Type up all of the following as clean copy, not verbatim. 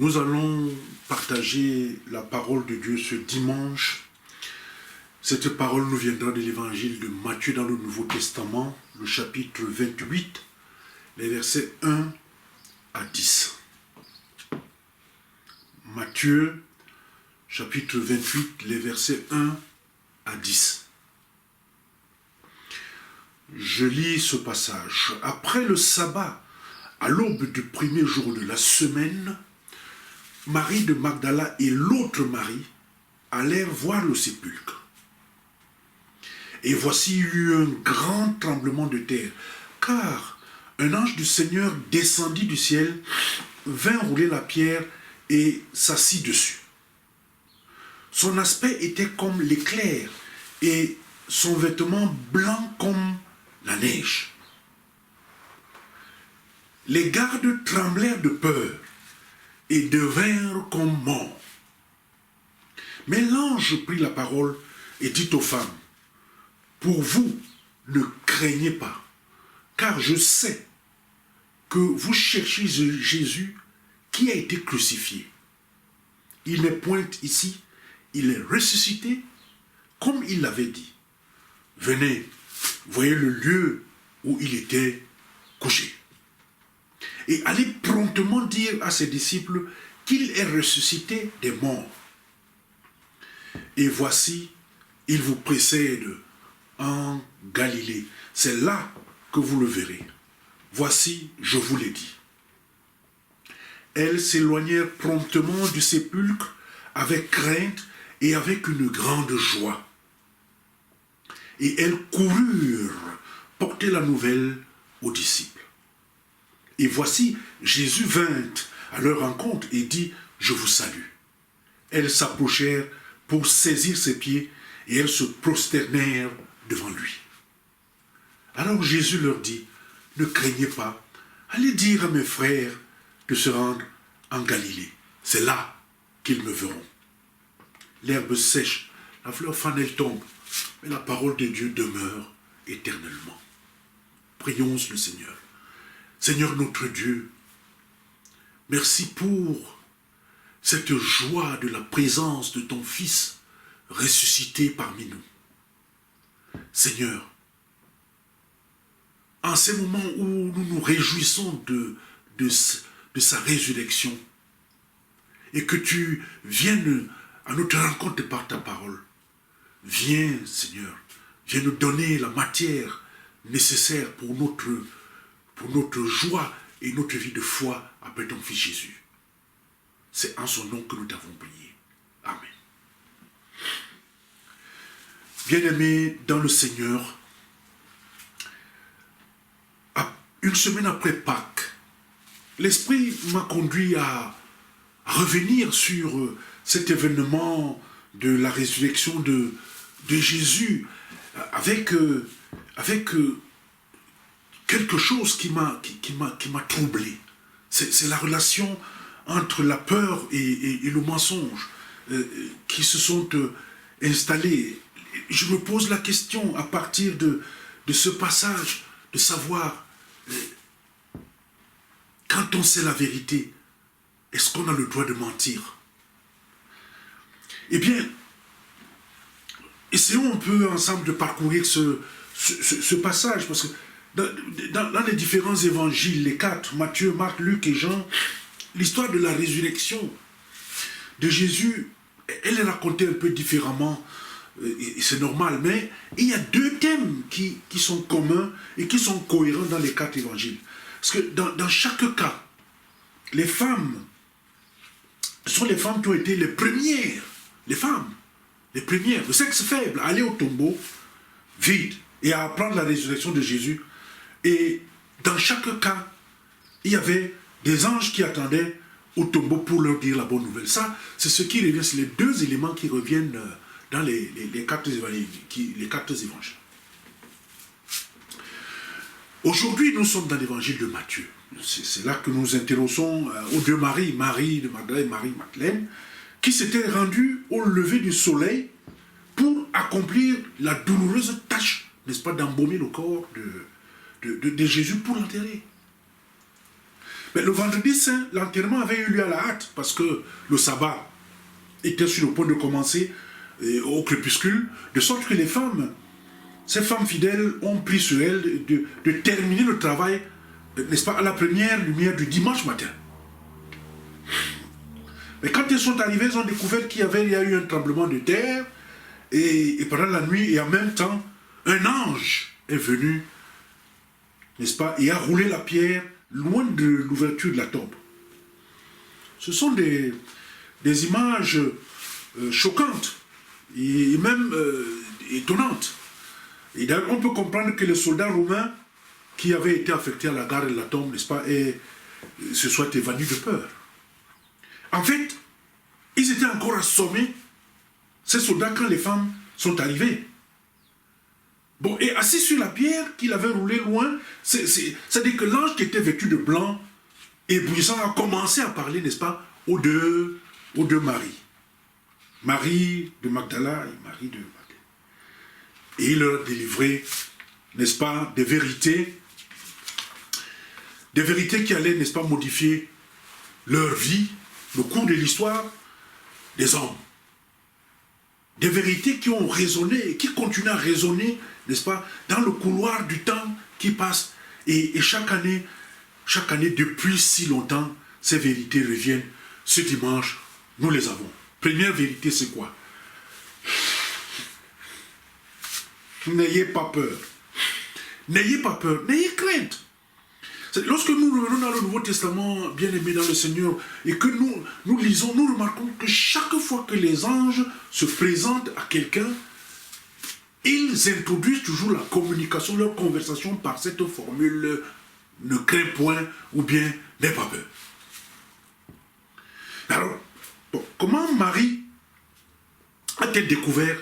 Nous allons partager la parole de Dieu ce dimanche. Cette parole nous viendra de l'évangile de Matthieu dans le Nouveau Testament, le chapitre 28, les versets 1 à 10. Matthieu, chapitre 28, les versets 1 à 10. Je lis ce passage. Après le sabbat, à l'aube du premier jour de la semaine, Marie de Magdala et l'autre Marie allèrent voir le sépulcre. Et voici il y eut un grand tremblement de terre, car un ange du Seigneur descendit du ciel, vint rouler la pierre et s'assit dessus. Son aspect était comme l'éclair et son vêtement blanc comme la neige. Les gardes tremblèrent de peur et devinrent comme morts. Mais l'ange prit la parole et dit aux femmes, « Pour vous, ne craignez pas, car je sais que vous cherchez Jésus qui a été crucifié. Il n'est point ici, il est ressuscité, comme il l'avait dit. Venez, voyez le lieu où il était couché. Et allez promptement dire à ses disciples qu'il est ressuscité des morts. Et voici, il vous précède en Galilée. C'est là que vous le verrez. Voici, je vous l'ai dit. » Elles s'éloignèrent promptement du sépulcre avec crainte et avec une grande joie. Et elles coururent porter la nouvelle aux disciples. Et voici, Jésus vint à leur rencontre et dit, « Je vous salue. » Elles s'approchèrent pour saisir ses pieds et elles se prosternèrent devant lui. Alors Jésus leur dit, « Ne craignez pas, allez dire à mes frères de se rendre en Galilée. C'est là qu'ils me verront. » L'herbe sèche, la fleur fanelle tombe, mais la parole de Dieu demeure éternellement. Prions le Seigneur. Seigneur notre Dieu, merci pour cette joie de la présence de ton Fils ressuscité parmi nous. Seigneur, en ces moments où nous nous réjouissons de sa résurrection et que tu viennes à notre rencontre par ta parole, viens, Seigneur, viens nous donner la matière nécessaire pour notre joie et notre vie de foi après ton Fils Jésus. C'est en son nom que nous t'avons prié. Amen. Bien-aimés dans le Seigneur, une semaine après Pâques, l'Esprit m'a conduit à revenir sur cet événement de la résurrection de Jésus avec quelque chose qui m'a troublé. C'est la relation entre la peur et le mensonge qui se sont installés. Je me pose la question à partir de ce passage de savoir quand on sait la vérité, est-ce qu'on a le droit de mentir? Eh bien, essayons un peu ensemble de parcourir ce passage, parce que dans les différents évangiles, les 4, Matthieu, Marc, Luc et Jean, l'histoire de la résurrection de Jésus, elle est racontée un peu différemment, et c'est normal, mais il y a deux thèmes qui sont communs et qui sont cohérents dans les 4 évangiles. Parce que dans chaque cas, les femmes sont les femmes qui ont été les premières, les femmes, les premières, le sexe faible, à aller au tombeau vide et à apprendre la résurrection de Jésus. Et dans chaque cas, il y avait des anges qui attendaient au tombeau pour leur dire la bonne nouvelle. Ça, c'est ce qui revient, c'est les deux éléments qui reviennent dans les 4 évangiles. Aujourd'hui, nous sommes dans l'évangile de Matthieu. C'est là que nous nous intéressons aux deux Marie, Marie de Magdala et Marie Madeleine, qui s'étaient rendues au lever du soleil pour accomplir la douloureuse tâche, n'est-ce pas, d'embaumer le corps de Jésus pour l'enterrer. Mais le vendredi saint, l'enterrement avait eu lieu à la hâte, parce que le sabbat était sur le point de commencer au crépuscule, de sorte que les femmes, ces femmes fidèles, ont pris sur elles de terminer le travail, n'est-ce pas, à la première lumière du dimanche matin. Mais quand elles sont arrivées, elles ont découvert qu'il y a eu un tremblement de terre, et pendant la nuit, et en même temps, un ange est venu, n'est-ce pas, et a roulé la pierre loin de l'ouverture de la tombe. Ce sont des images choquantes, et même étonnantes. Et d'ailleurs, on peut comprendre que les soldats romains qui avaient été affectés à la garde de la tombe, n'est-ce pas, et se soient évanouis de peur. En fait, ils étaient encore assommés, ces soldats, quand les femmes sont arrivées. Bon, et assis sur la pierre qu'il avait roulée loin, c'est-à-dire que l'ange qui était vêtu de blanc, éblouissant, a commencé à parler, n'est-ce pas, aux deux Marie. Marie de Magdala et Marie de Magdala. Et il leur a délivré, n'est-ce pas, des vérités qui allaient, n'est-ce pas, modifier leur vie, le cours de l'histoire des hommes. Des vérités qui ont résonné et qui continuent à résonner, n'est-ce pas, dans le couloir du temps qui passe. Et chaque année, depuis si longtemps, ces vérités reviennent. Ce dimanche, nous les avons. Première vérité, c'est quoi? N'ayez pas peur. N'ayez pas peur, n'ayez crainte. Lorsque nous revenons dans le Nouveau Testament, bien aimé dans le Seigneur, et que nous lisons, nous remarquons que chaque fois que les anges se présentent à quelqu'un, ils introduisent toujours la communication, leur conversation par cette formule « ne crains point » ou bien « n'aie pas peur ». Alors, bon, comment Marie a-t-elle découvert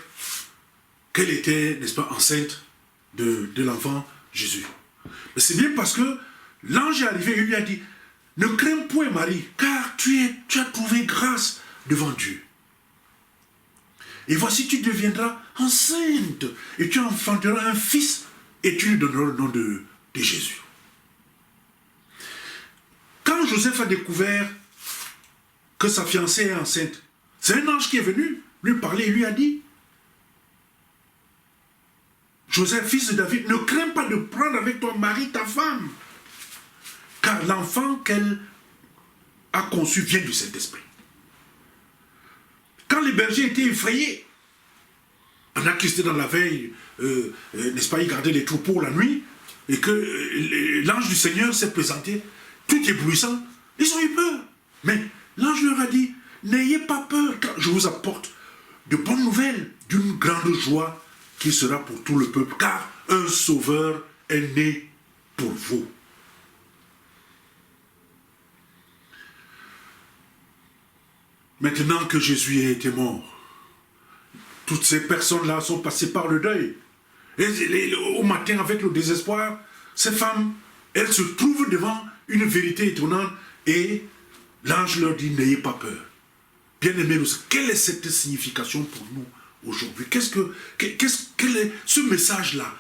qu'elle était, n'est-ce pas, enceinte de l'enfant Jésus? C'est bien parce que l'ange est arrivé et lui a dit « Ne crains point Marie, car tu as trouvé grâce devant Dieu. Et voici tu deviendras enceinte, et tu enfanteras un fils, et tu lui donneras le nom de Jésus. » Quand Joseph a découvert que sa fiancée est enceinte, c'est un ange qui est venu lui parler et lui a dit « Joseph, fils de David, ne crains pas de prendre avec toi Marie, ta femme, car l'enfant qu'elle a conçu vient du Saint-Esprit. » Quand les bergers étaient effrayés, on a qu'ils étaient dans la veille, n'est-ce pas, ils gardaient les troupeaux la nuit, et que l'ange du Seigneur s'est présenté, tout éblouissant, ils ont eu peur. Mais l'ange leur a dit, n'ayez pas peur, car je vous apporte de bonnes nouvelles, d'une grande joie qui sera pour tout le peuple, car un sauveur est né pour vous. Maintenant que Jésus a été mort, toutes ces personnes-là sont passées par le deuil. Et au matin, avec le désespoir, ces femmes, elles se trouvent devant une vérité étonnante et l'ange leur dit, n'ayez pas peur. Bien-aimés, quelle est cette signification pour nous aujourd'hui? Quel est ce message-là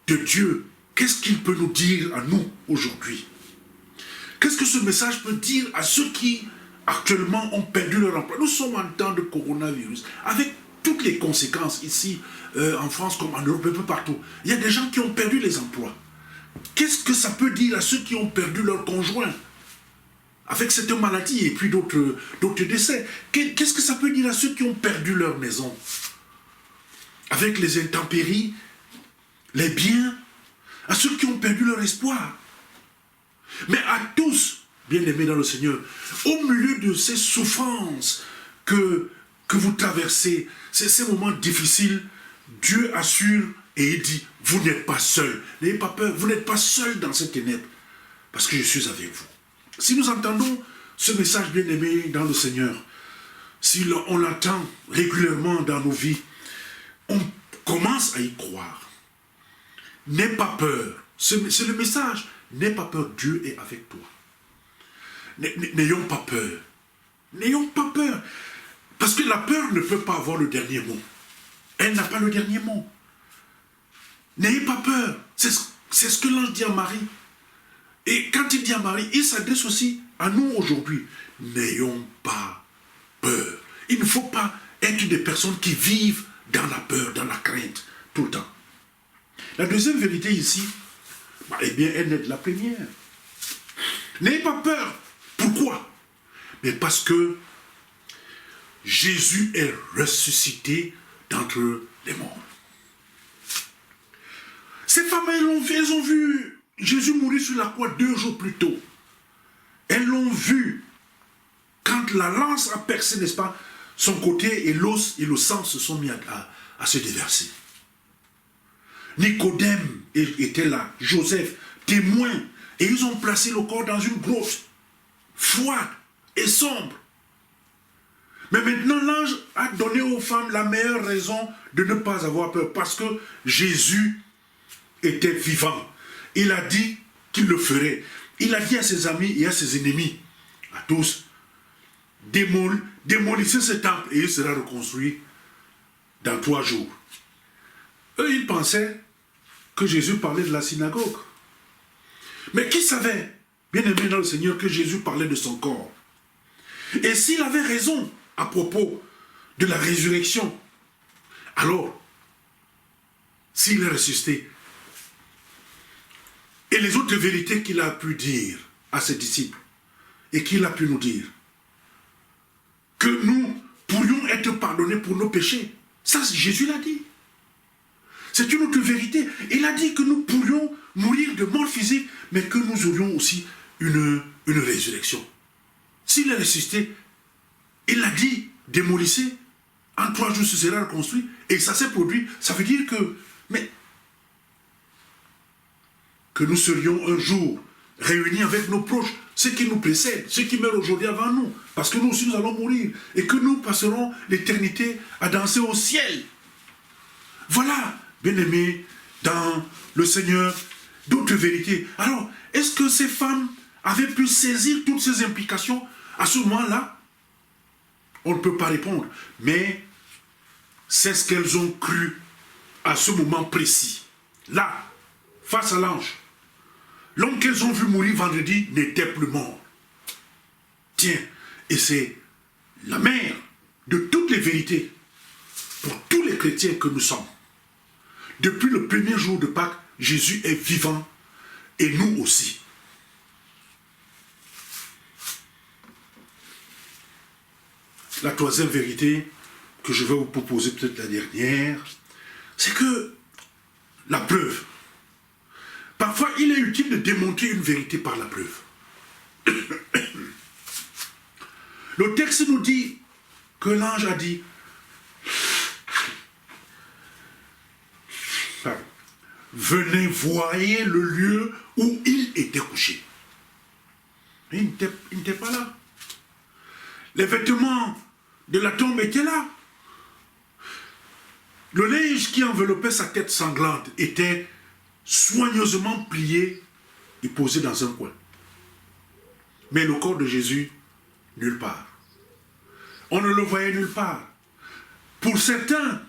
de Dieu? Qu'est-ce qu'il peut nous dire à nous aujourd'hui? Qu'est-ce que ce message peut dire à ceux qui actuellement ont perdu leur emploi? Nous sommes en temps de coronavirus, avec toutes les conséquences ici, en France comme en Europe, un peu partout. Il y a des gens qui ont perdu les emplois. Qu'est-ce que ça peut dire à ceux qui ont perdu leur conjoint avec cette maladie et puis d'autres décès? Qu'est-ce que ça peut dire à ceux qui ont perdu leur maison avec les intempéries, les biens, à ceux qui ont perdu leur espoir? Mais à tous, bien-aimés dans le Seigneur, au milieu de ces souffrances que vous traversez, ces moments difficiles, Dieu assure et il dit, vous n'êtes pas seuls, n'ayez pas peur, vous n'êtes pas seuls dans cette ténèbre, parce que je suis avec vous. Si nous entendons ce message bien-aimé dans le Seigneur, si on l'entend régulièrement dans nos vies, on commence à y croire. N'aie pas peur, c'est le message, n'aie pas peur, Dieu est avec toi. N'ayons pas peur. N'ayons pas peur. Parce que la peur ne peut pas avoir le dernier mot. Elle n'a pas le dernier mot. N'ayez pas peur. C'est ce que l'ange dit à Marie. Et quand il dit à Marie, il s'adresse aussi à nous aujourd'hui. N'ayons pas peur. Il ne faut pas être des personnes qui vivent dans la peur, dans la crainte, tout le temps. La deuxième vérité ici, eh bien, elle est de la première. N'ayez pas peur. Pourquoi? Mais parce que Jésus est ressuscité d'entre les morts. Ces femmes, elles ont vu Jésus mourir sur la croix 2 jours plus tôt. Elles l'ont vu quand la lance a percé, n'est-ce pas, son côté et l'os et le sang se sont mis à se déverser. Nicodème était là, Joseph, témoin, et ils ont placé le corps dans une grotte froide et sombre. Mais maintenant, l'ange a donné aux femmes la meilleure raison de ne pas avoir peur, parce que Jésus était vivant. Il a dit qu'il le ferait. Il a dit à ses amis et à ses ennemis, à tous, démolissez ce temple et il sera reconstruit dans 3 jours. Eux, ils pensaient que Jésus parlait de la synagogue. Mais qui savait, bien aimé dans le Seigneur, que Jésus parlait de son corps? Et s'il avait raison à propos de la résurrection, alors, s'il est ressuscité, et les autres vérités qu'il a pu dire à ses disciples, et qu'il a pu nous dire, que nous pourrions être pardonnés pour nos péchés. Ça, Jésus l'a dit. C'est une autre vérité. Il a dit que nous pourrions mourir de mort physique, mais que nous aurions aussi une résurrection. S'il est ressuscité, il a dit, démolissez, en 3 jours ce sera reconstruit, et ça s'est produit. Ça veut dire que nous serions un jour réunis avec nos proches, ceux qui nous précèdent, ceux qui meurent aujourd'hui avant nous, parce que nous aussi nous allons mourir, et que nous passerons l'éternité à danser au ciel. Voilà, bien-aimés, dans le Seigneur, d'autres vérités. Alors, est-ce que ces femmes avaient pu saisir toutes ces implications à ce moment-là? On ne peut pas répondre, mais c'est ce qu'elles ont cru à ce moment précis. Là, face à l'ange, l'homme qu'elles ont vu mourir vendredi n'était plus mort. Tiens, et c'est la mère de toutes les vérités pour tous les chrétiens que nous sommes. Depuis le premier jour de Pâques, Jésus est vivant et nous aussi. La troisième vérité que je vais vous proposer, peut-être la dernière, c'est que la preuve. Parfois, il est utile de démontrer une vérité par la preuve. Le texte nous dit que l'ange a dit, venez voyez le lieu où il était couché. Il n'était pas là. Les vêtements de la tombe étaient là. Le linge qui enveloppait sa tête sanglante était soigneusement plié et posé dans un coin. Mais le corps de Jésus, nulle part. On ne le voyait nulle part. Pour certains,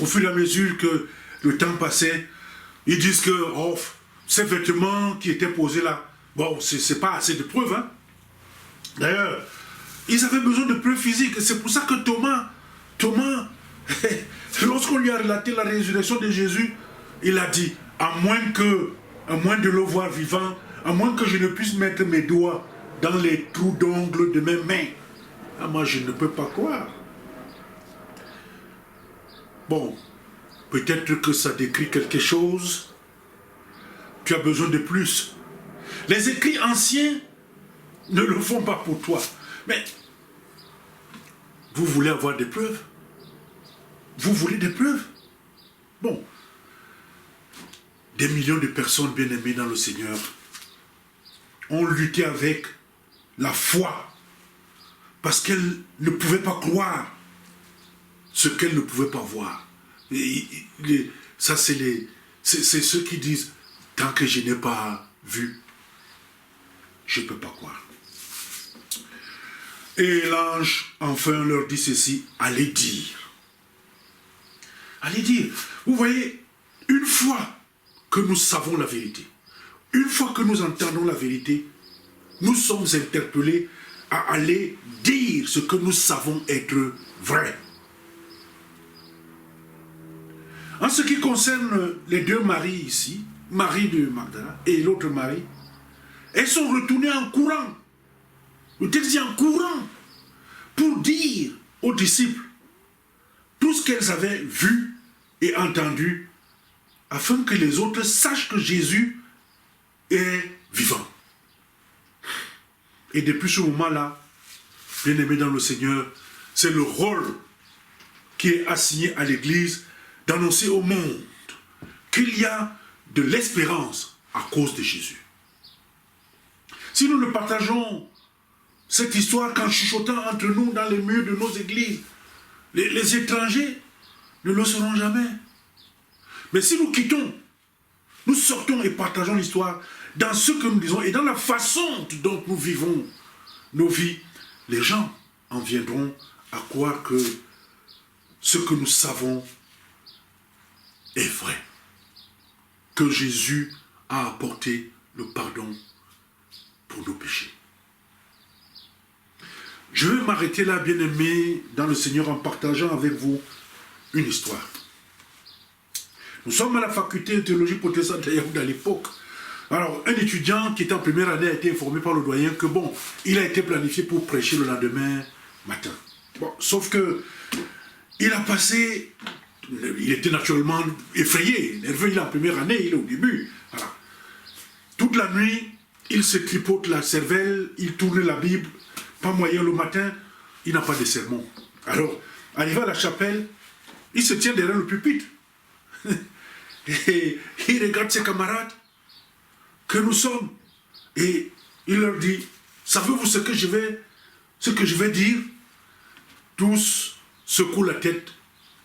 au fur et à mesure que le temps passait, ils disent que ces vêtements qui étaient posés là, bon, c'est pas assez de preuves. Hein? D'ailleurs, ils avaient besoin de preuves physiques. C'est pour ça que Thomas, lorsqu'on lui a relaté la résurrection de Jésus, il a dit, à moins de le voir vivant, à moins que je ne puisse mettre mes doigts dans les trous d'ongles de mes mains, moi je ne peux pas croire. Bon, peut-être que ça décrit quelque chose. Tu as besoin de plus. Les écrits anciens ne le font pas pour toi. Mais vous voulez avoir des preuves? Vous voulez des preuves? Bon. Des millions de personnes bien-aimées dans le Seigneur ont lutté avec la foi parce qu'elles ne pouvaient pas croire ce qu'elles ne pouvaient pas voir. Ça, c'est ceux qui disent, tant que je n'ai pas vu, je ne peux pas croire. Et l'ange, enfin, leur dit ceci, allez dire. Allez dire. Vous voyez, une fois que nous savons la vérité, une fois que nous entendons la vérité, nous sommes interpellés à aller dire ce que nous savons être vrai. En ce qui concerne les deux Marie ici, Marie de Magdala et l'autre Marie, elles sont retournées en courant. Le texte dit en courant pour dire aux disciples tout ce qu'elles avaient vu et entendu afin que les autres sachent que Jésus est vivant. Et depuis ce moment-là, bien-aimés dans le Seigneur, c'est le rôle qui est assigné à l'Église d'annoncer au monde qu'il y a de l'espérance à cause de Jésus. Si nous ne partageons cette histoire qu'en chuchotant entre nous dans les murs de nos églises, les étrangers ne le sauront jamais. Mais si nous quittons, nous sortons et partageons l'histoire dans ce que nous disons et dans la façon dont nous vivons nos vies, les gens en viendront à croire que ce que nous savons est vrai. Que Jésus a apporté le pardon pour nos péchés. Je vais m'arrêter là, bien-aimés, dans le Seigneur, en partageant avec vous une histoire. Nous sommes à la faculté de théologie protestante à l'époque. Alors, un étudiant qui était en première année a été informé par le doyen que, bon, il a été planifié pour prêcher le lendemain matin. Bon, sauf que, il a passé, il était naturellement effrayé, nerveux, il est en première année, il est au début. Voilà. Toute la nuit, il se tripote la cervelle, il tourne la Bible, pas moyen le matin, il n'a pas de sermon. Alors, arrivé à la chapelle, il se tient derrière le pupitre. Et il regarde ses camarades que nous sommes. Et il leur dit, savez-vous ce que je vais dire? Tous secouent la tête.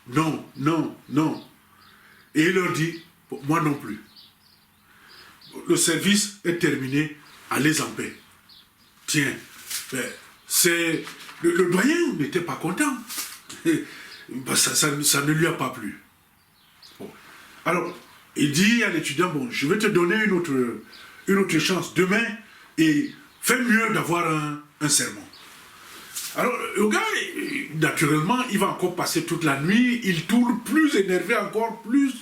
Non, non, non. Et il leur dit, moi non plus. Le service est terminé, allez en paix. Tiens, c'est le doyen n'était pas content. Ça ne lui a pas plu. Bon. Alors, il dit à l'étudiant, bon, je vais te donner une autre chance demain et fais mieux d'avoir un sermon. Alors, le gars, naturellement, il va encore passer toute la nuit, il tourne plus énervé encore, plus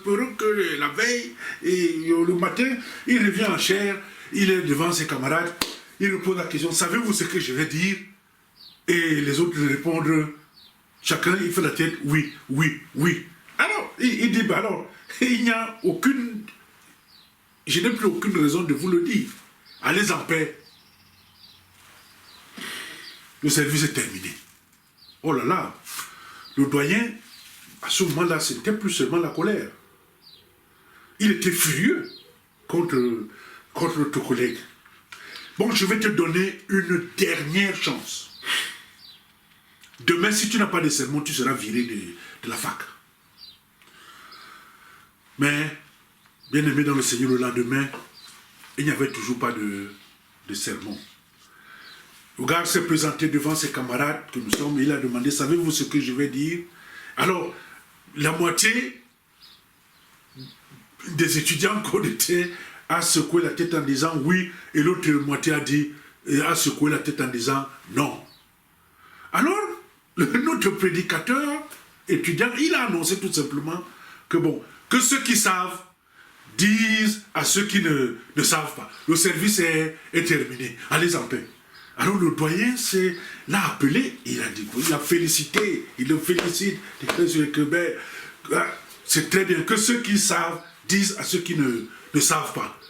peureux que la veille, et le matin, il revient en chair, il est devant ses camarades, il lui pose la question, savez-vous ce que je vais dire? Et les autres répondent, chacun, il fait la tête, oui, oui, oui. Alors, il dit, ben alors, il n'y a aucune, je n'ai plus aucune raison de vous le dire. Allez en paix. Le service est terminé. Oh là là, le doyen, à ce moment-là, ce n'était plus seulement la colère. Il était furieux contre notre collègue. Bon, je vais te donner une dernière chance. Demain, si tu n'as pas de sermon, tu seras viré de la fac. Mais, bien aimé dans le Seigneur, le lendemain, il n'y avait toujours pas de sermon. Le gars s'est présenté devant ses camarades que nous sommes, il a demandé, savez-vous ce que je vais dire? Alors, la moitié des étudiants qu'on était a secoué la tête en disant oui, et l'autre moitié a secoué la tête en disant non. Alors, notre prédicateur étudiant, il a annoncé tout simplement que bon, que ceux qui savent disent à ceux qui ne savent pas. Le service est terminé, allez en paix. Alors le doyen l'a appelé, il a dit, il a félicité, il le félicite, c'est très bien que ceux qui savent disent à ceux qui ne savent pas.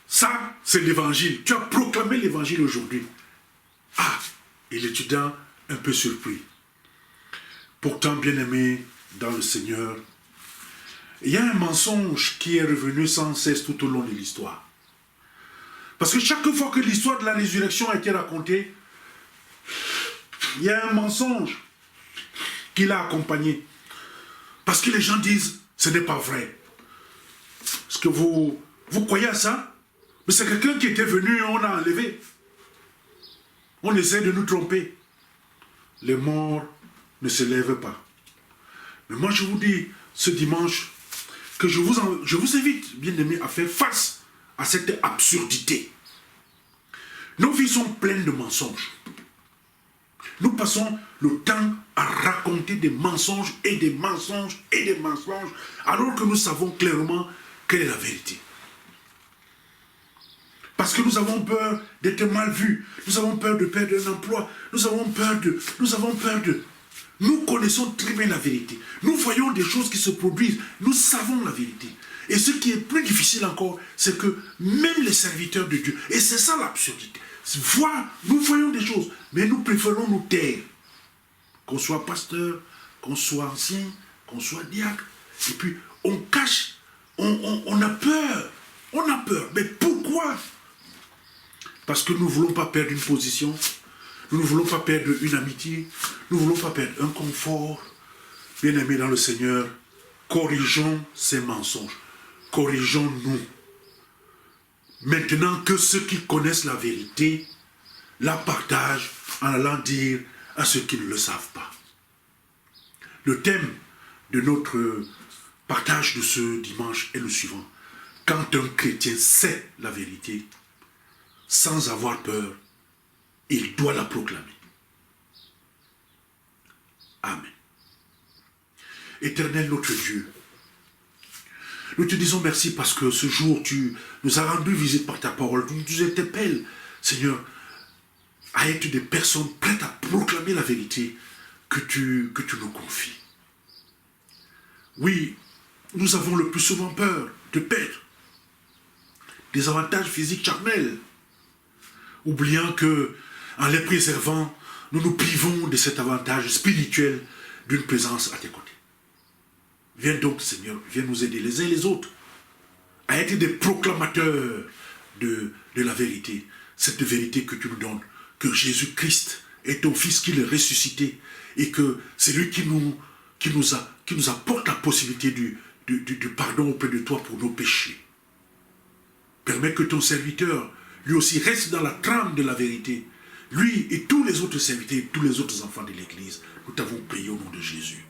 Ça, c'est l'évangile. Tu as proclamé l'évangile aujourd'hui. Ah, et l'étudiant, un peu surpris. Pourtant, bien-aimé dans le Seigneur, il y a un mensonge qui est revenu sans cesse tout au long de l'histoire. Parce que chaque fois que l'histoire de la résurrection a été racontée, il y a un mensonge qui l'a accompagné. Parce que les gens disent, ce n'est pas vrai. Est-ce que vous croyez à ça? Mais c'est quelqu'un qui était venu et on l'a enlevé. On essaie de nous tromper. Les morts ne se lèvent pas. Mais moi je vous dis, ce dimanche, que je vous invite, bien aimés, à faire face à cette absurdité. Nos vies sont pleines de mensonges. Nous passons le temps à raconter des mensonges et des mensonges et des mensonges, alors que nous savons clairement quelle est la vérité. Parce que nous avons peur d'être mal vus, nous avons peur de perdre un emploi, nous avons peur de... Nous connaissons très bien la vérité. Nous voyons des choses qui se produisent, nous savons la vérité. Et ce qui est plus difficile encore, c'est que même les serviteurs de Dieu, et c'est ça l'absurdité, nous voyons des choses, mais nous préférons nous taire. Qu'on soit pasteur, qu'on soit ancien, qu'on soit diacre, et puis on cache, on a peur, Mais pourquoi? Parce que nous ne voulons pas perdre une position, nous ne voulons pas perdre une amitié, nous ne voulons pas perdre un confort. Bien-aimés dans le Seigneur, corrigeons ces mensonges, corrigeons-nous. Maintenant que ceux qui connaissent la vérité la partagent en allant dire à ceux qui ne le savent pas. Le thème de notre partage de ce dimanche est le suivant. Quand un chrétien sait la vérité, sans avoir peur, il doit la proclamer. Amen. Éternel notre Dieu, nous te disons merci parce que ce jour, tu nous as rendu visite par ta parole. Tu nous interpelles, Seigneur, à être des personnes prêtes à proclamer la vérité que tu nous confies. Oui, nous avons le plus souvent peur de perdre des avantages physiques charnels, oubliant que, en les préservant, nous nous privons de cet avantage spirituel d'une présence à tes côtés. Viens donc, Seigneur, viens nous aider les uns et les autres à être des proclamateurs de la vérité, cette vérité que tu nous donnes, que Jésus-Christ est ton Fils, qu'il est ressuscité, et que c'est lui qui nous apporte la possibilité du pardon auprès de toi pour nos péchés. Permets que ton serviteur, lui aussi, reste dans la trame de la vérité. Lui et tous les autres serviteurs, tous les autres enfants de l'Église, nous t'avons prié au nom de Jésus.